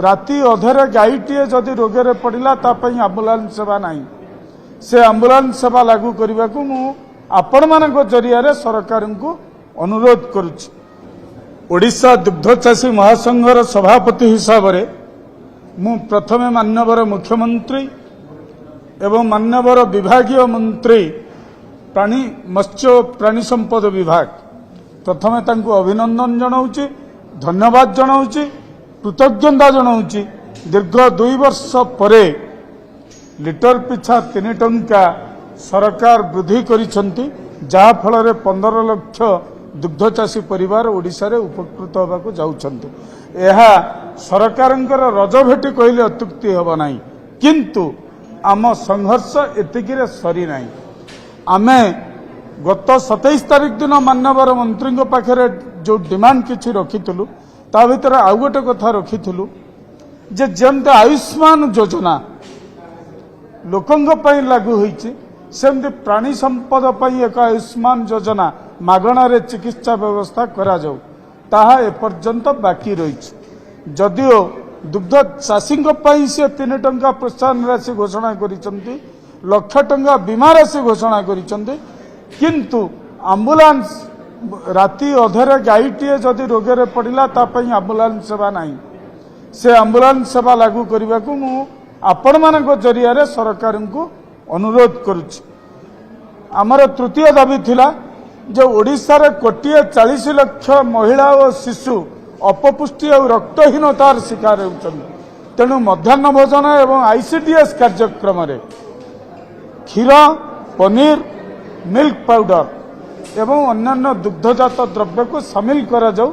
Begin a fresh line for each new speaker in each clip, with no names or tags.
राति अधेरे गाईटीए जदि रोगे पड़िला तापई आंबुलांस सेवा नहीं से आंबुलांस सेवा लागू करने को मु आपण मान जरिया सरकार को अनुरोध करुच्ची। ओडिशा दुग्धचाषी महासंघर सभापति हिसाब से मु प्रथमे माननीय मुख्यमंत्री एवं माननीय विभागीय मंत्री प्राणी मत्स्य प्राणी संपद विभाग प्रथमे तांको अभिनंदन जनाऊँगी, धन्यवाद जनाऊँगी, कृतज्ञता जनाऊँगी। दीर्घ 2 वर्ष परे लिटर पिछा 3 टंका सरकार वृद्धि करिसेंती, जहा फल 15 लाख दुग्धचाषी परिवार ओडिशा रे उपकृत होबाको जाउछंती। एहा सरकारंकर रजभेटी कहले अत्युक्ति हेबा नाही, किंतु आम संघर्ष एतिकिरे सरी नाही। आमे गत 27 तारिख दिन माननीय मंत्री पाखे जो डिमांड किछि रखिथिलु ता भितर आउ गोटे कथा रखिथिलु जे जेमते आयुष्मान योजना लोकंग पई लागू होईछि सेमते प्राणी संपद पई एक आयुष्मान योजना मागणा रे चिकित्सा व्यवस्था करा जाऊ, ताहा एपर्यंत बाकी रही। जदिओ दुग्ध चाषी से 3 टंका प्रोत्साहन राशि घोषणा करिसेंती, लाख टंका बीमा राशि घोषणा करिसेंती, किंतु आंबुलांस राति अधेरे गाईटीए जदि रोगे पड़िला तापई आंबुलांस सेवा नहीं से आंबुलांस सेवा लागू करने को मु आपण मान जरिया सरकार को अनुरोध करुच्ची। आमर तृतीय दाबी थिला जो ओडिशा रे 1,40,00,000 महिला और शिशु अपपुष्टि और रक्तहीनतार शिकार होउछन्ति। तेणु मध्याह्न भोजन एवं आईसीडीएस कार्यक्रम रे क्षीर, पनीर, मिल्क पाउडर एवं अन्यान्य दुग्धजात द्रव्य को सामिल करा जाऊ,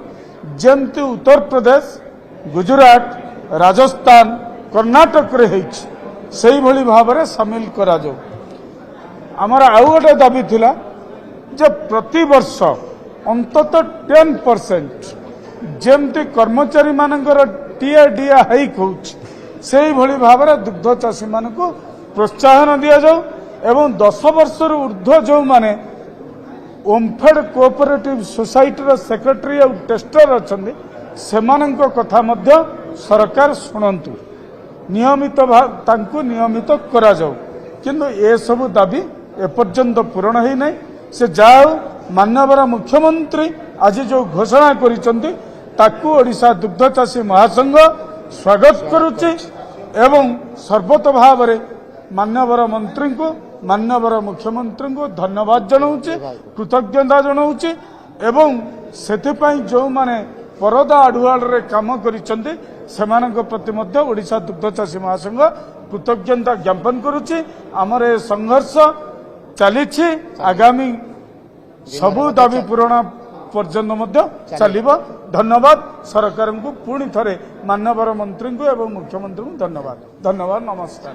जेमती उत्तर प्रदेश, गुजरात, राजस्थान, कर्नाटक रे हेछि सेही भली भाव रे सामिल करा जाऊ। आमर आउ गोटे दाबी थिला जे प्रति वर्ष अंततः 10% जेमती कर्मचारी मानकर टीए डीए हाइक होछि सेही भली भाव रे दुग्ध चाषी मान को प्रोत्साहन दिया जाऊ एवं 10 वर्ष ऊर्ध्व जो माने ओमफेड कोऑपरेटिव सोसाइटी रो सेक्रेटरी और टेस्टर अछंदी सेमानंको कथा मध्य सरकार सुनंतु, नियमित तांको नियमित करा जाऊ। किंतु ए सब दाबी एपर्यंत पूरण है नहीं। से जाओ माननीय मुख्यमंत्री आज जो घोषणा करिसेंती ताकू ओडिशा दुग्धचाषी महासंघ स्वागत करुच्ची एवं सर्वतोभाव माननीय मंत्री को माननीय मुख्यमंत्री को धन्यवाद जनाऊँगी, कृतज्ञता जनाऊँगी एवं सेथिपाई जो माने परदा आडुआल रे काम करिसेंती सेमानक प्रति मध्य ओडिशा दुग्धचाषी महासंघ कृतज्ञता ज्ञापन करुच्ची। आमर ए संघर्ष चलीछि, आगामी सबु दाबी पूरण पर्यंत मध्य चलिबो। धन्यवाद सरकार को पुणी थरे माननीय मंत्री को एवं मुख्यमंत्री को धन्यवाद। नमस्कार।